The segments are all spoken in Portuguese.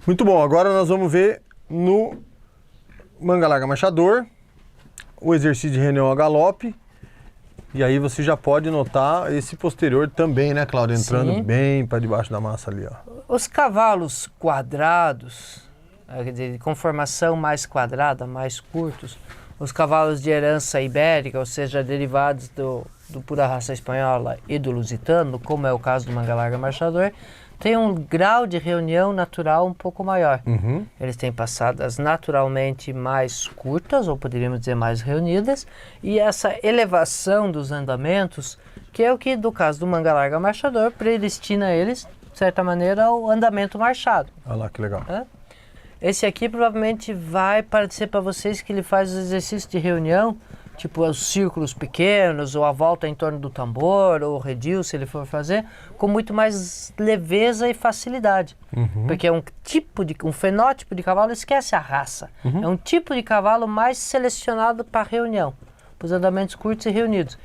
Muito bom, agora nós vamos ver no manga larga marchador o exercício de reunião a galope. E aí você já pode notar esse posterior também, né, Cláudio? Entrando Sim. bem para debaixo da massa ali, ó. Os cavalos quadrados, quer dizer, de conformação mais quadrada, mais curtos, os cavalos de herança ibérica, ou seja, derivados do pura raça espanhola e do lusitano, como é o caso do manga larga marchador, tem um grau de reunião natural um pouco maior. Eles têm passadas naturalmente mais curtas, ou poderíamos dizer mais reunidas, e essa elevação dos andamentos, que é o que, do caso do manga larga marchador, predestina eles, de certa maneira, ao andamento marchado. Olha lá que legal. Esse aqui provavelmente vai parecer para vocês que ele faz os exercícios de reunião, tipo os círculos pequenos, ou a volta em torno do tambor, ou o redil, se ele for fazer, com muito mais leveza e facilidade. Porque é um fenótipo de cavalo, esquece a raça. É um tipo de cavalo mais selecionado para reunião, para os andamentos curtos e reunidos.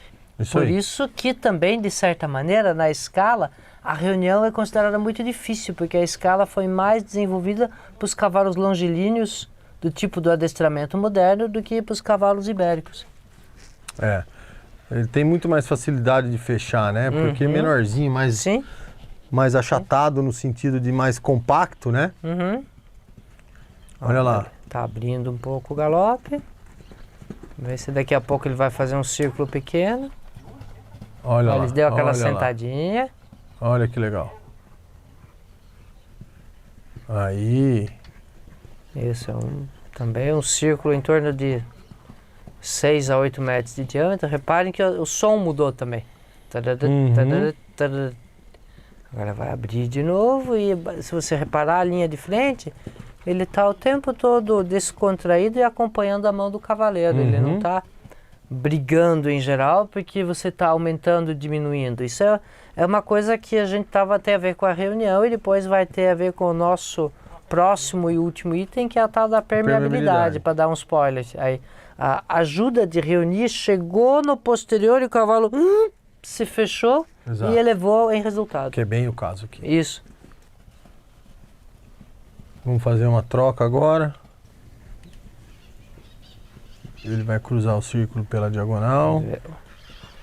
Por isso que também, de certa maneira, na escala, a reunião é considerada muito difícil, porque a escala foi mais desenvolvida para os cavalos longilíneos, do tipo do adestramento moderno, do que para os cavalos ibéricos. Ele tem muito mais facilidade de fechar, né? Porque menorzinho, mais achatado no sentido de mais compacto, né? Olha lá. Tá abrindo um pouco o galope. Vê se daqui a pouco ele vai fazer um círculo pequeno. Olha lá. Ele deu aquela olha sentadinha. Lá. Olha que legal. Aí. Isso, também um círculo em torno de 6 a 8 metros de diâmetro. Reparem que o som mudou também. Agora vai abrir de novo e se você reparar a linha de frente, ele está o tempo todo descontraído e acompanhando a mão do cavaleiro. Ele não está brigando em geral porque você está aumentando e diminuindo. Isso é uma coisa que a gente estava até a ver com a reunião e depois vai ter a ver com o nosso próximo e último item, que é a tal da permeabilidade, para dar um spoiler. Aí, a ajuda de reunir chegou no posterior e o cavalo se fechou. Exato. E elevou em resultado. Que é bem o caso aqui. Isso. Vamos fazer uma troca agora. Ele vai cruzar o círculo pela diagonal.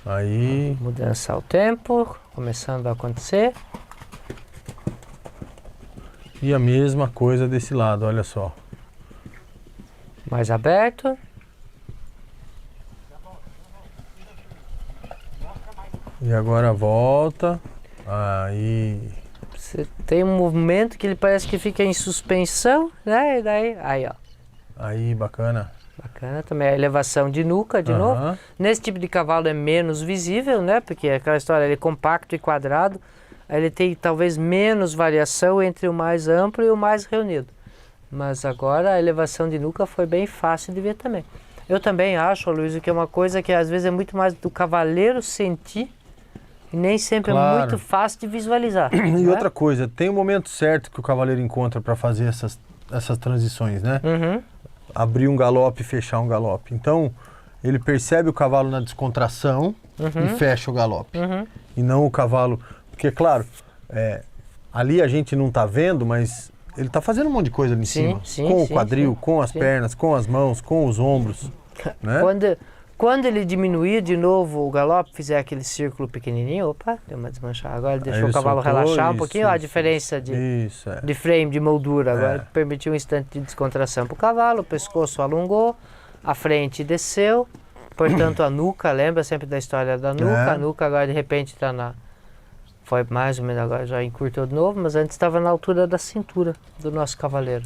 Aí. Mudança ao tempo, começando a acontecer. E a mesma coisa desse lado, olha só. Mais aberto. E agora volta. Aí. Você tem um movimento que ele parece que fica em suspensão, né? E daí, aí, ó. Aí, bacana. Bacana também a elevação de nuca, de novo. Nesse tipo de cavalo é menos visível, né? Porque aquela história, ele é compacto e quadrado. Ele tem talvez menos variação entre o mais amplo e o mais reunido. Mas agora a elevação de nuca foi bem fácil de ver também. Eu também acho, Luiz, que é uma coisa que às vezes é muito mais do cavaleiro sentir e nem sempre é muito fácil de visualizar. E outra coisa, tem o momento certo que o cavaleiro encontra para fazer essas transições, né? Abrir um galope e fechar um galope. Então, ele percebe o cavalo na descontração e fecha o galope. E não o cavalo... Porque, claro, ali a gente não está vendo, mas ele está fazendo um monte de coisa ali em cima. Com o quadril, com as pernas, com as mãos, com os ombros. Né? Quando ele diminuir de novo o galope, fizer aquele círculo pequenininho, opa, deu uma desmanchada. Agora ele deixou o cavalo relaxar um pouquinho, a diferença de frame, de moldura. Agora permitiu um instante de descontração para o cavalo, o pescoço alongou, a frente desceu, portanto a nuca, lembra sempre da história da nuca, a nuca agora de repente está na... Foi mais ou menos, agora já encurtou de novo, mas antes estava na altura da cintura do nosso cavaleiro.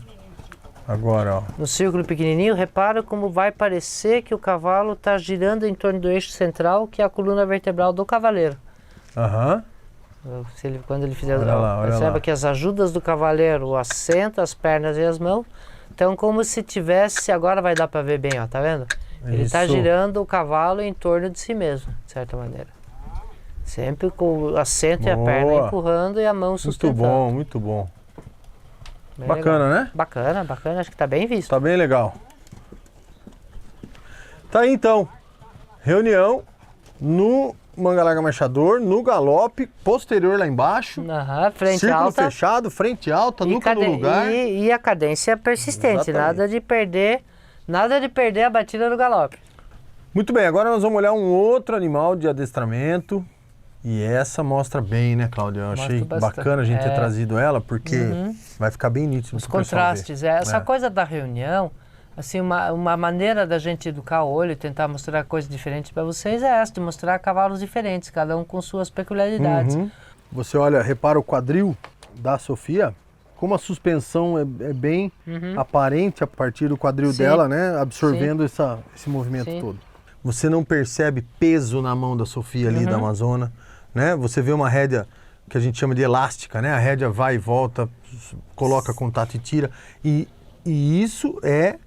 Agora, ó. No círculo pequenininho, repara como vai parecer que o cavalo está girando em torno do eixo central, que é a coluna vertebral do cavaleiro. Quando ele fizer... Perceba que as ajudas do cavaleiro, o assento, as pernas e as mãos, estão como se tivesse... Agora vai dar para ver bem, ó, tá vendo? Ele está girando o cavalo em torno de si mesmo, de certa maneira. Sempre com o assento e a perna empurrando e a mão sustentando. Muito bom, muito bom. Bem bacana, legal. Né? Bacana, bacana. Acho que tá bem visto. Tá bem legal. Tá aí então. Reunião no manga larga marchador, no galope, posterior lá embaixo, Aham, frente círculo alta. fechado, frente alta, nuca no lugar. E a cadência persistente, Exatamente. nada de perder a batida do galope. Muito bem, agora nós vamos olhar um outro animal de adestramento. E essa mostra bem, né, Cláudia? Eu Mostra achei bastante. bacana a gente ter trazido ela, porque vai ficar bem nítido. Os pro pessoal contrastes, ver. essa coisa da reunião, assim, uma maneira da gente educar o olho e tentar mostrar coisas diferentes para vocês é essa, de mostrar cavalos diferentes, cada um com suas peculiaridades. Você olha, repara o quadril da Sofia, como a suspensão é bem aparente a partir do quadril Sim. dela, né? Absorvendo esse movimento Sim. todo. Você não percebe peso na mão da Sofia ali, da Amazona, né? Você vê uma rédea que a gente chama de elástica, né? A rédea vai e volta, coloca contato e tira. E isso é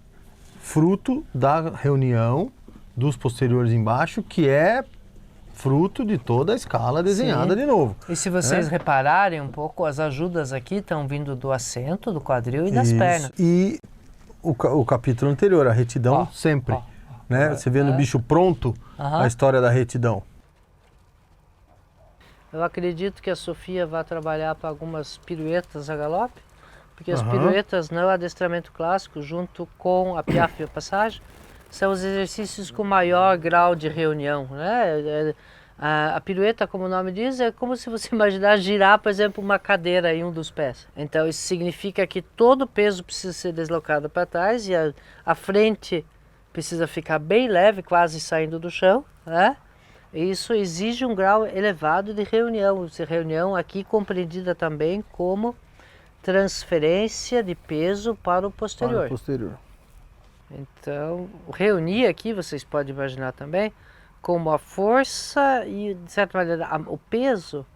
fruto da reunião dos posteriores embaixo, que é fruto de toda a escala desenhada de novo. E se vocês repararem um pouco, as ajudas aqui estão vindo do assento, do quadril e das pernas. E o capítulo anterior, a retidão, sempre. Né? Você vê no bicho pronto a história da retidão. Eu acredito que a Sofia vai trabalhar para algumas piruetas a galope, porque as piruetas no adestramento clássico, junto com a piaffe e a passagem, são os exercícios com maior grau de reunião, né? A pirueta, como o nome diz, é como se você imaginar girar, por exemplo, uma cadeira em um dos pés. Então isso significa que todo o peso precisa ser deslocado para trás e a frente precisa ficar bem leve, quase saindo do chão, né? Isso exige um grau elevado de reunião. Reunião aqui compreendida também como transferência de peso para o posterior. Para o posterior. Então, reunir aqui, vocês podem imaginar também, como a força e, de certa maneira, o peso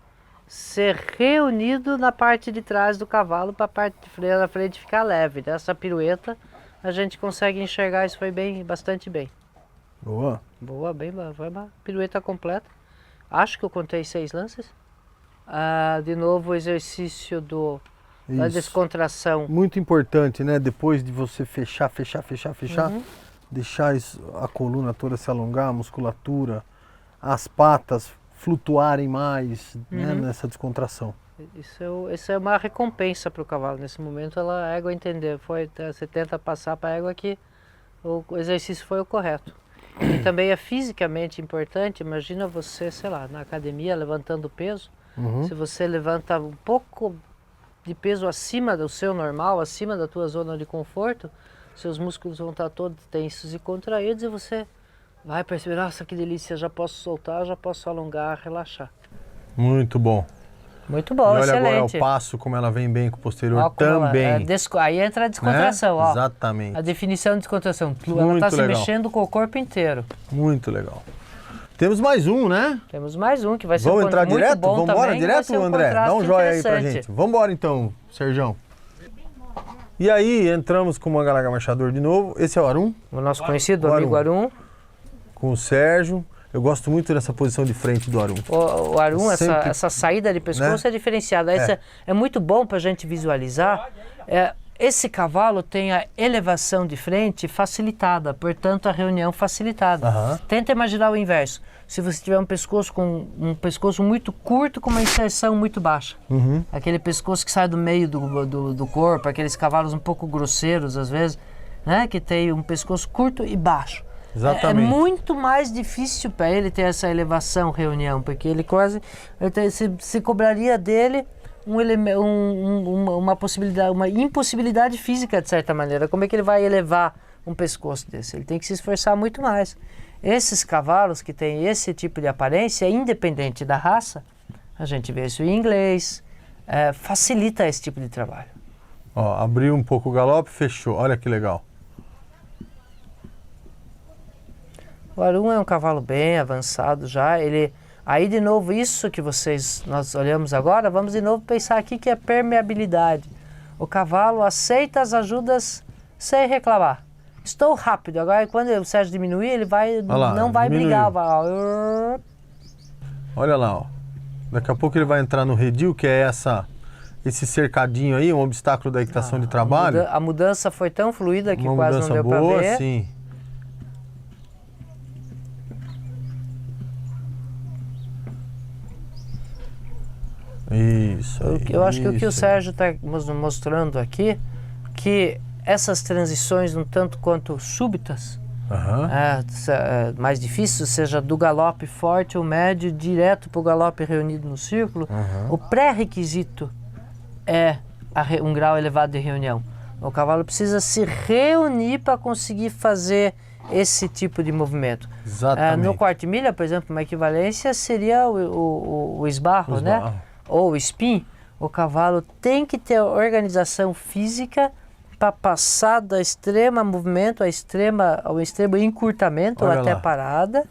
ser reunido na parte de trás do cavalo para a parte da frente ficar leve. Nessa pirueta, a gente consegue enxergar isso bastante bem. Boa. Boa, foi uma pirueta completa. Acho que eu contei 6 lances. De novo o exercício da descontração. Muito importante, né? Depois de você fechar, deixar a coluna toda se alongar, a musculatura, as patas flutuarem mais, né? Nessa descontração. Isso é uma recompensa para o cavalo. Nesse momento a égua entender. Você tenta passar para a égua que o exercício foi o correto. E também é fisicamente importante. Imagina você, sei lá, na academia levantando peso. Se você levanta um pouco de peso acima do seu normal, acima da tua zona de conforto, seus músculos vão estar todos tensos e contraídos e você vai perceber, nossa, que delícia, já posso soltar, já posso alongar, relaxar. Muito bom. Muito bom, e olha excelente. Agora o passo, como ela vem bem com o posterior também. Aí entra a descontração, né? Exatamente. A definição de descontração. Ela está se mexendo com o corpo inteiro. Muito legal. Temos mais um, né? Temos mais um que vai ser Vamos entrar muito direto? bom Vamos embora também, direto, André? Dá um joia aí pra gente. Vamos embora então, Serjão. E aí, entramos com o manga larga marchador de novo. Esse é o Arum. O nosso conhecido amigo Arum. Com o Sérgio. Eu gosto muito dessa posição de frente do Arum. O Arum, essa saída de pescoço, né? É diferenciada. É muito bom para a gente visualizar. Esse cavalo tem a elevação de frente facilitada, portanto a reunião facilitada. Tenta imaginar o inverso. Se você tiver um pescoço muito curto com uma inserção muito baixa. Aquele pescoço que sai do meio do corpo, aqueles cavalos um pouco grosseiros às vezes, né? Que tem um pescoço curto e baixo. Exatamente. É muito mais difícil para ele ter essa elevação reunião, porque ele quase se cobraria dele uma possibilidade, uma impossibilidade física de certa maneira. Como é que ele vai elevar um pescoço desse? Ele tem que se esforçar muito mais. Esses cavalos que têm esse tipo de aparência, independente da raça, a gente vê isso em inglês, facilita esse tipo de trabalho. Ó, abriu um pouco o galope, fechou. Olha que legal. O Arum é um cavalo bem avançado já. Aí, de novo, isso que nós olhamos agora, vamos de novo pensar aqui que é permeabilidade. O cavalo aceita as ajudas sem reclamar. Estou rápido. Agora, quando o Sérgio diminuir, ele não vai brigar. Olha lá, ó. Daqui a pouco ele vai entrar no redil, que é esse cercadinho aí, um obstáculo da equitação de trabalho. A mudança foi tão fluida que uma quase não deu para ver. Sim. Isso. Eu acho que o que o isso. Sérgio está mostrando aqui, que essas transições um tanto quanto súbitas, Aham. mais difíceis, seja do galope forte ou médio direto para o galope reunido no círculo, o pré-requisito é um grau elevado de reunião. O cavalo precisa se reunir para conseguir fazer esse tipo de movimento. Exatamente. No quarto de milha, por exemplo, uma equivalência seria o esbarro, né? Ou o spin. O cavalo tem que ter organização física para passar da extrema movimento ao extremo encurtamento ou até parada.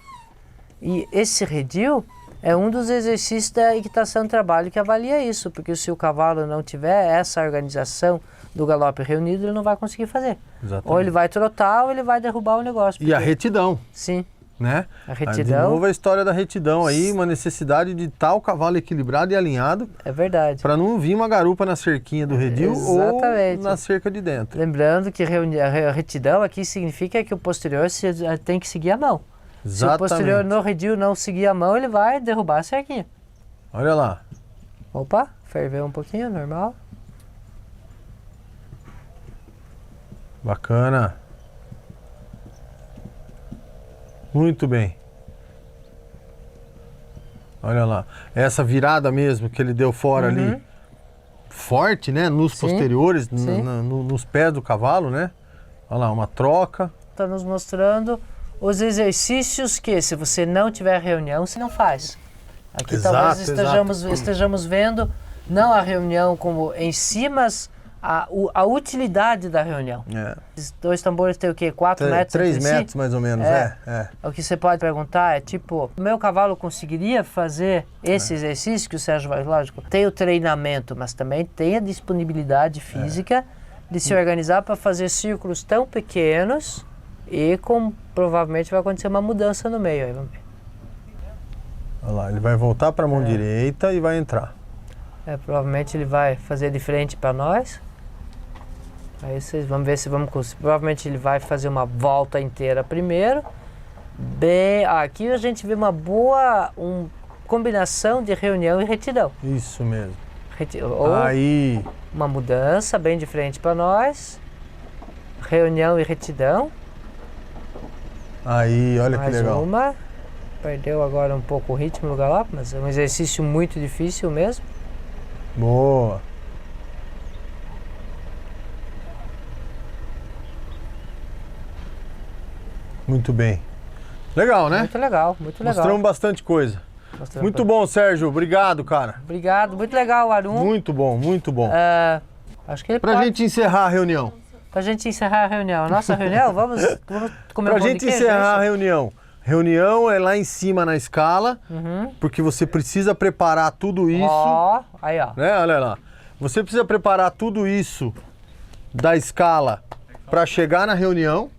E esse redil é um dos exercícios da equitação de trabalho que avalia isso, porque se o cavalo não tiver essa organização do galope reunido, ele não vai conseguir fazer. Exatamente. Ou ele vai trotar ou ele vai derrubar o negócio. E a retidão. Sim. Né? A retidão. De novo a história da retidão aí, uma necessidade de estar o cavalo equilibrado e alinhado. É verdade. Para não vir uma garupa na cerquinha do redil ou na cerca de dentro. Lembrando que a retidão aqui significa que o posterior tem que seguir a mão. Exatamente. Se o posterior no redil não seguir a mão, ele vai derrubar a cerquinha. Olha lá. Opa, ferveu um pouquinho, normal. Bacana. Muito bem. Olha lá. Essa virada mesmo que ele deu fora ali, forte, né? Nos posteriores, nos pés do cavalo, né? Olha lá, uma troca. Está nos mostrando os exercícios que, se você não tiver reunião, você não faz. Aqui talvez estejamos vendo não a reunião como em si, mas a utilidade da reunião. Esses dois tambores têm o quê? 4 metros? 3 metros mais ou menos, O que você pode perguntar é tipo, o meu cavalo conseguiria fazer esse exercício que o Sérgio vai, lógico, tem o treinamento, mas também tem a disponibilidade física de se organizar para fazer círculos tão pequenos e provavelmente vai acontecer uma mudança no meio. Aí, vamos ver. Olha lá, ele vai voltar para a mão direita e vai entrar. Provavelmente ele vai fazer de frente para nós. Aí vocês vão ver se vamos conseguir. Provavelmente ele vai fazer uma volta inteira primeiro. Aqui a gente vê uma boa combinação de reunião e retidão. Isso mesmo. Aí. Uma mudança bem de frente para nós. Reunião e retidão. Aí, olha que legal. Mais uma. Perdeu agora um pouco o ritmo do galope, mas é um exercício muito difícil mesmo. Boa. Muito bem. Legal, né? Muito legal, muito legal. Mostramos bastante coisa. Muito bom, Sérgio. Obrigado, cara. Obrigado. Muito legal, Arum. Muito bom, muito bom. Acho que Pra gente encerrar a reunião. Pra gente encerrar a reunião. A nossa reunião, vamos comer Pra gente encerrar a reunião. Reunião é lá em cima na escala, porque você precisa preparar tudo isso. Aí, ó. Né? Olha lá. Você precisa preparar tudo isso da escala para chegar na reunião.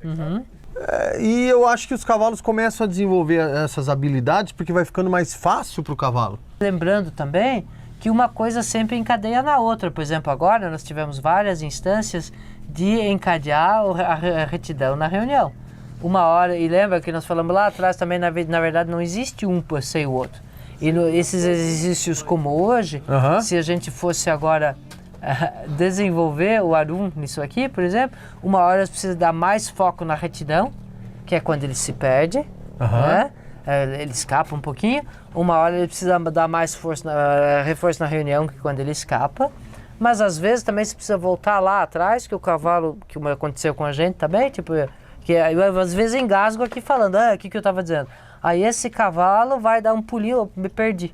E eu acho que os cavalos começam a desenvolver essas habilidades porque vai ficando mais fácil para o cavalo. Lembrando também que uma coisa sempre encadeia na outra. Por exemplo, agora nós tivemos várias instâncias de encadear a retidão na reunião. Uma hora, e lembra que nós falamos lá atrás também, na verdade não existe um por sem o outro. E esses exercícios como hoje, se a gente fosse agora desenvolver o Arum nisso aqui, por exemplo, uma hora você precisa dar mais foco na retidão, que é quando ele se perde, né? Ele escapa um pouquinho. Uma hora ele precisa dar mais reforço na reunião, que é quando ele escapa. Mas às vezes também você precisa voltar lá atrás, que o cavalo, que aconteceu com a gente também, tipo, que eu às vezes engasgo aqui falando, o que eu estava dizendo? Aí esse cavalo vai dar um pulinho, me perdi.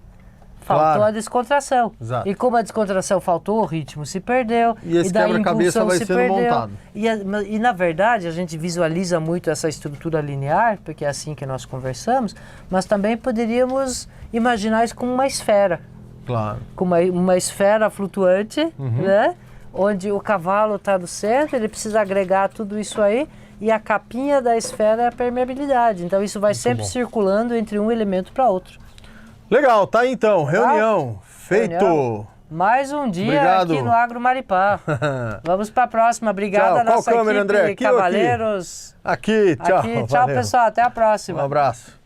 Faltou a descontração. Exato. E como a descontração faltou, o ritmo se perdeu. E esse quebra-cabeça vai sendo montado. E na verdade a gente visualiza muito essa estrutura linear, porque é assim que nós conversamos, mas também poderíamos imaginar isso como uma esfera. Claro. Com uma esfera flutuante, né? Onde o cavalo está no centro, ele precisa agregar tudo isso aí, e a capinha da esfera é a permeabilidade. Então isso vai muito sempre circulando entre um elemento para outro. Legal, tá aí então. Reunião. Feito. Reunião. Mais um dia aqui no Agro Maripá. Vamos para a próxima. Obrigado à nossa equipe, câmera, André? Aqui, cavaleiros. Aqui, tchau. Aqui, tchau, pessoal. Até a próxima. Um abraço.